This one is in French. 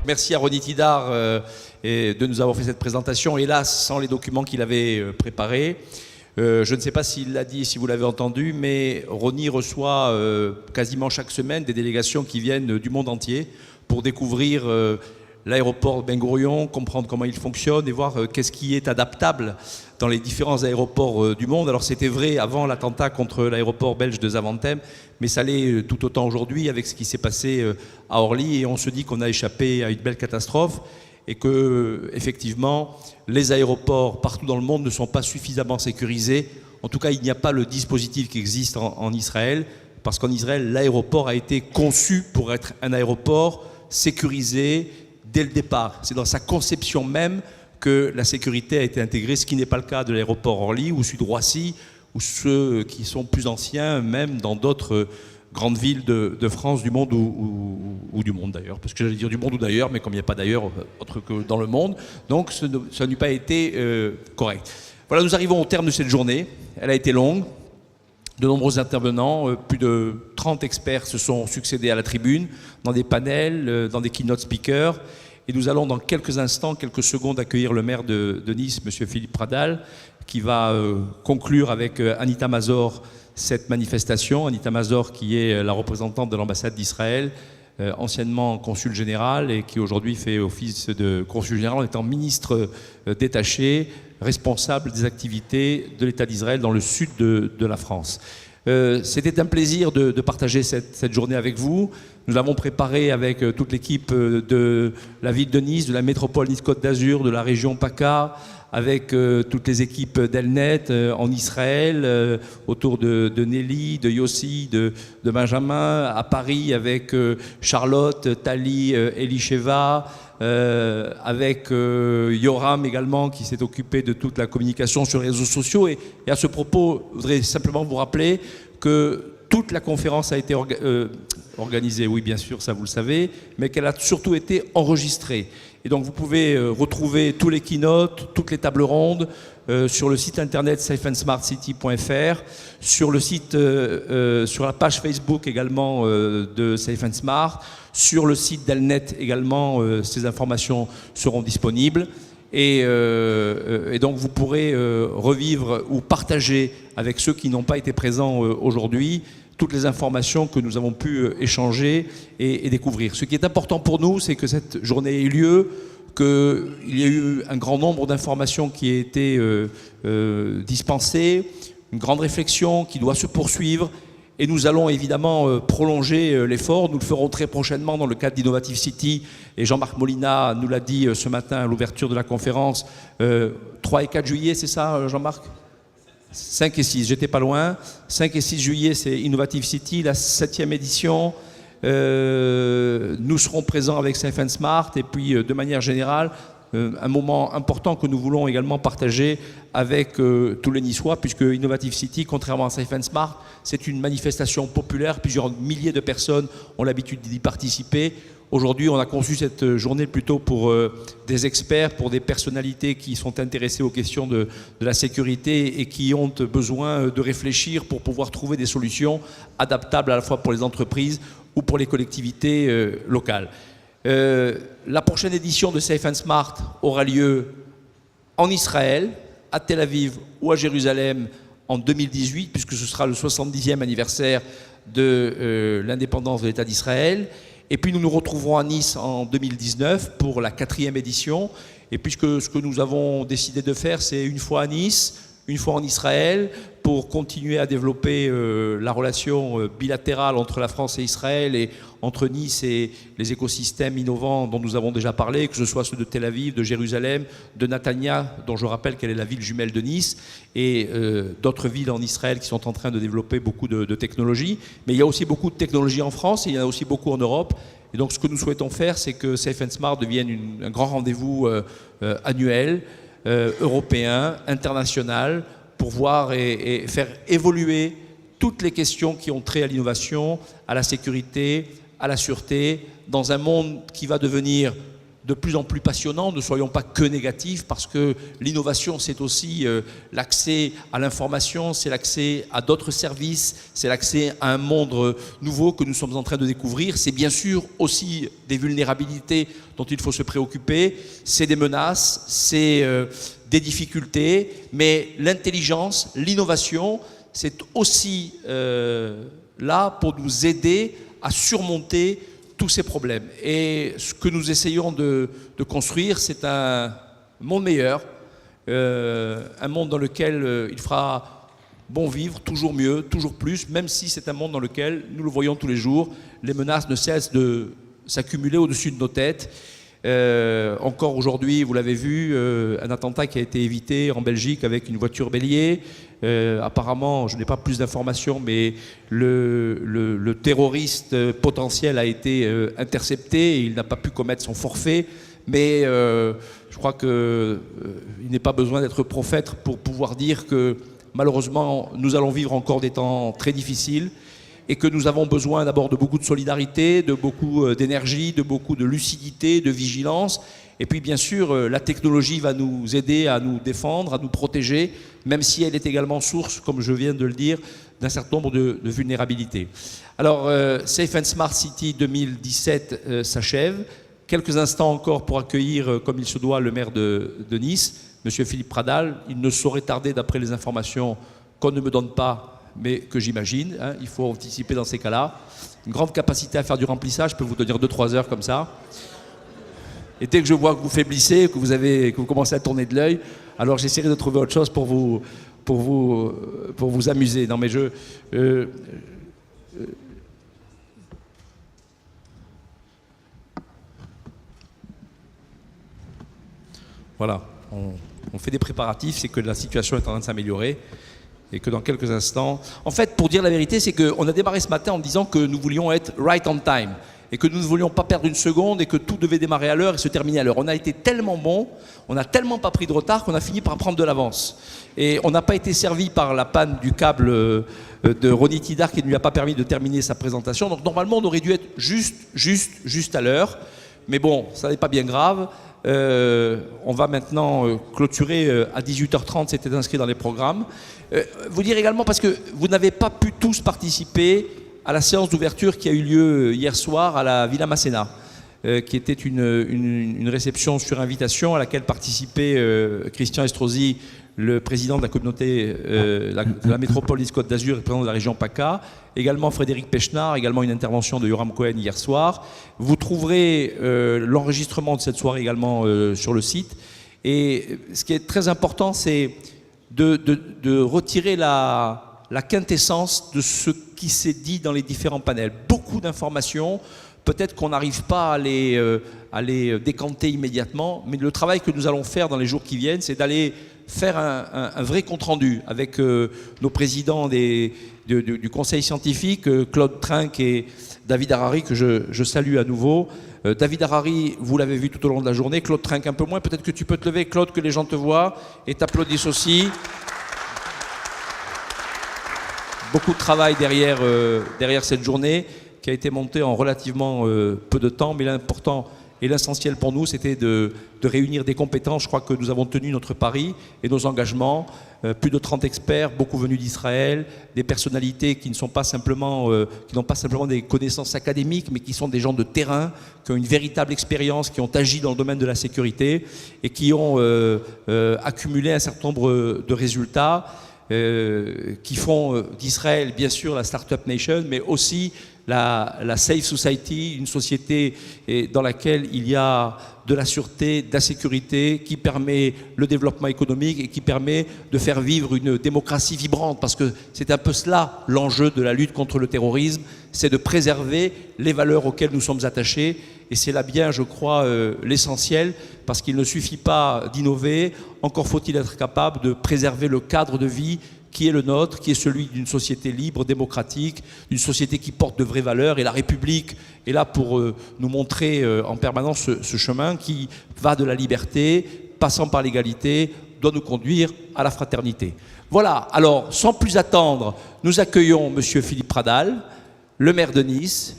merci à Ronnie Tidar de nous avoir fait cette présentation, hélas sans les documents qu'il avait préparés. Je ne sais pas s'il l'a dit, si vous l'avez entendu, mais Ronnie reçoit quasiment chaque semaine des délégations qui viennent du monde entier pour découvrir l'aéroport Ben Gurion, comprendre comment il fonctionne et voir qu'est-ce qui est adaptable dans les différents aéroports du monde. Alors c'était vrai avant l'attentat contre l'aéroport belge de Zaventem, mais ça l'est tout autant aujourd'hui avec ce qui s'est passé à Orly, et on se dit qu'on a échappé à une belle catastrophe et que effectivement les aéroports partout dans le monde ne sont pas suffisamment sécurisés. En tout cas, il n'y a pas le dispositif qui existe en Israël, parce qu'en Israël, l'aéroport a été conçu pour être un aéroport sécurisé dès le départ. C'est dans sa conception même que la sécurité a été intégrée, ce qui n'est pas le cas de l'aéroport Orly ou Sud-Roissy, ou ceux qui sont plus anciens, même dans d'autres grandes villes de France, du monde ou du monde d'ailleurs. Parce que j'allais dire du monde ou d'ailleurs, mais comme il n'y a pas d'ailleurs autre que dans le monde, donc ça n'a pas été correct. Voilà, nous arrivons au terme de cette journée. Elle a été longue. De nombreux intervenants, plus de 30 experts se sont succédés à la tribune, dans des panels, dans des keynote speakers. Et nous allons dans quelques instants, quelques secondes, accueillir le maire de Nice, M. Philippe Pradal, qui va conclure avec Anita Mazor cette manifestation. Anita Mazor, qui est la représentante de l'ambassade d'Israël, anciennement consul général et qui aujourd'hui fait office de consul général en étant ministre détaché, responsable des activités de l'État d'Israël dans le sud de la France. C'était un plaisir de partager cette journée avec vous. Nous l'avons préparé avec toute l'équipe de la ville de Nice, de la métropole Nice-Côte d'Azur, de la région PACA, avec toutes les équipes d'Elnet en Israël, autour de Nelly, de Yossi, de Benjamin, à Paris avec Charlotte, Tali, Elisheva, avec Yoram également qui s'est occupé de toute la communication sur les réseaux sociaux. Et à ce propos, je voudrais simplement vous rappeler que toute la conférence a été organisée, oui bien sûr, ça vous le savez, mais qu'elle a surtout été enregistrée. Et donc vous pouvez retrouver tous les keynotes, toutes les tables rondes sur le site internet safeandsmartcity.fr, sur le site, sur la page Facebook également de Safe and Smart, sur le site d'Elnet également, ces informations seront disponibles. Et donc vous pourrez revivre ou partager avec ceux qui n'ont pas été présents aujourd'hui toutes les informations que nous avons pu échanger et découvrir. Ce qui est important pour nous, c'est que cette journée ait lieu, qu'il y ait eu un grand nombre d'informations qui aient été dispensées, une grande réflexion qui doit se poursuivre. Et nous allons évidemment prolonger l'effort. Nous le ferons très prochainement dans le cadre d'Innovative City. Et Jean-Marc Molina nous l'a dit ce matin à l'ouverture de la conférence. 3 et 4 juillet, c'est ça Jean-Marc ? 5 et 6, j'étais pas loin. 5 et 6 juillet, c'est Innovative City, la 7e édition. Nous serons présents avec Safe and Smart. Et puis, de manière générale, un moment important que nous voulons également partager avec tous les Niçois, puisque Innovative City, contrairement à Safe and Smart, c'est une manifestation populaire. Plusieurs milliers de personnes ont l'habitude d'y participer. Aujourd'hui, on a conçu cette journée plutôt pour des experts, pour des personnalités qui sont intéressées aux questions de la sécurité et qui ont besoin de réfléchir pour pouvoir trouver des solutions adaptables à la fois pour les entreprises ou pour les collectivités locales. La prochaine édition de Safe and Smart aura lieu en Israël, à Tel Aviv ou à Jérusalem en 2018, puisque ce sera le 70e anniversaire de l'indépendance de l'État d'Israël. Et puis nous nous retrouverons à Nice en 2019 pour la 4e édition. Et puisque ce que nous avons décidé de faire, c'est une fois à Nice, une fois en Israël, pour continuer à développer la relation bilatérale entre la France et Israël et entre Nice et les écosystèmes innovants dont nous avons déjà parlé, que ce soit ceux de Tel Aviv, de Jérusalem, de Natania, dont je rappelle qu'elle est la ville jumelle de Nice, et d'autres villes en Israël qui sont en train de développer beaucoup de technologies. Mais il y a aussi beaucoup de technologies en France et il y en a aussi beaucoup en Europe. Et donc ce que nous souhaitons faire, c'est que Safe and Smart devienne un grand rendez-vous annuel, européen, international, pour voir et faire évoluer toutes les questions qui ont trait à l'innovation, à la sécurité, à la sûreté, dans un monde qui va devenir de plus en plus passionnant. Ne soyons pas que négatifs, parce que l'innovation, c'est aussi l'accès à l'information, c'est l'accès à d'autres services, c'est l'accès à un monde nouveau que nous sommes en train de découvrir. C'est bien sûr aussi des vulnérabilités dont il faut se préoccuper, c'est des menaces, c'est des difficultés, mais l'intelligence, l'innovation, c'est aussi là pour nous aider à surmonter tous ces problèmes. Et ce que nous essayons de construire, c'est un monde meilleur, un monde dans lequel il fera bon vivre, toujours mieux, toujours plus, même si c'est un monde dans lequel, nous le voyons tous les jours, les menaces ne cessent de s'accumuler au-dessus de nos têtes. Encore aujourd'hui, vous l'avez vu, un attentat qui a été évité en Belgique avec une voiture bélier. Apparemment, je n'ai pas plus d'informations, mais le terroriste potentiel a été intercepté et il n'a pas pu commettre son forfait. Mais je crois qu'il n'est pas besoin d'être prophète pour pouvoir dire que malheureusement, nous allons vivre encore des temps très difficiles et que nous avons besoin d'abord de beaucoup de solidarité, de beaucoup d'énergie, de beaucoup de lucidité, de vigilance. Et puis bien sûr, la technologie va nous aider à nous défendre, à nous protéger, même si elle est également source, comme je viens de le dire, d'un certain nombre de vulnérabilités. Alors, Safe and Smart City 2017 s'achève. Quelques instants encore pour accueillir, comme il se doit, le maire de Nice, M. Philippe Pradal. Il ne saurait tarder, d'après les informations qu'on ne me donne pas, mais que j'imagine, hein, il faut anticiper dans ces cas-là. Une grande capacité à faire du remplissage, je peux vous tenir 2-3 heures comme ça. Et dès que je vois que vous faiblissez, que vous commencez à tourner de l'œil, alors j'essaierai de trouver autre chose pour vous amuser. Non mais voilà, on fait des préparatifs, c'est que la situation est en train de s'améliorer. Et que dans quelques instants... En fait, pour dire la vérité, c'est qu'on a démarré ce matin en disant que nous voulions être right on time et que nous ne voulions pas perdre une seconde et que tout devait démarrer à l'heure et se terminer à l'heure. On a été tellement bons, on n'a tellement pas pris de retard qu'on a fini par prendre de l'avance. Et on n'a pas été servi par la panne du câble de Ronnie Tidar qui ne lui a pas permis de terminer sa présentation. Donc normalement, on aurait dû être juste à l'heure. Mais bon, ça n'est pas bien grave. On va maintenant clôturer à 18h30, c'était inscrit dans les programmes. Vous dire également, parce que vous n'avez pas pu tous participer à la séance d'ouverture qui a eu lieu hier soir à la Villa Masséna, qui était une réception sur invitation à laquelle participait Christian Estrosi, le président de la communauté de la métropole Nice-Côte d'Azur et le président de la région PACA, également Frédéric Pechnard, également une intervention de Yoram Cohen hier soir. Vous trouverez l'enregistrement de cette soirée également sur le site. Et ce qui est très important, c'est de retirer la quintessence de ce qui s'est dit dans les différents panels. Beaucoup d'informations, peut-être qu'on n'arrive pas à les décanter immédiatement, mais le travail que nous allons faire dans les jours qui viennent, c'est d'aller faire un vrai compte-rendu avec nos présidents du conseil scientifique, Claude Trinck et David Harari, que je salue à nouveau. David Harari, vous l'avez vu tout au long de la journée, Claude Trinck un peu moins, peut-être que tu peux te lever, Claude, que les gens te voient et t'applaudissent aussi. Beaucoup de travail derrière cette journée qui a été montée en relativement peu de temps, mais l'important et l'essentiel pour nous, c'était de réunir des compétences. Je crois que nous avons tenu notre pari et nos engagements. Plus de 30 experts, beaucoup venus d'Israël, des personnalités qui n'ont pas simplement des connaissances académiques, mais qui sont des gens de terrain, qui ont une véritable expérience, qui ont agi dans le domaine de la sécurité et qui ont accumulé un certain nombre de résultats qui font d'Israël, bien sûr, la Startup Nation, mais aussi la Safe Society, une société dans laquelle il y a de la sûreté, de la sécurité, qui permet le développement économique et qui permet de faire vivre une démocratie vibrante. Parce que c'est un peu cela l'enjeu de la lutte contre le terrorisme, c'est de préserver les valeurs auxquelles nous sommes attachés. Et c'est là bien, je crois, l'essentiel, parce qu'il ne suffit pas d'innover, encore faut-il être capable de préserver le cadre de vie qui est le nôtre, qui est celui d'une société libre, démocratique, d'une société qui porte de vraies valeurs. Et la République est là pour nous montrer en permanence ce chemin qui va de la liberté, passant par l'égalité, doit nous conduire à la fraternité. Voilà, alors sans plus attendre, nous accueillons M. Philippe Pradal, le maire de Nice.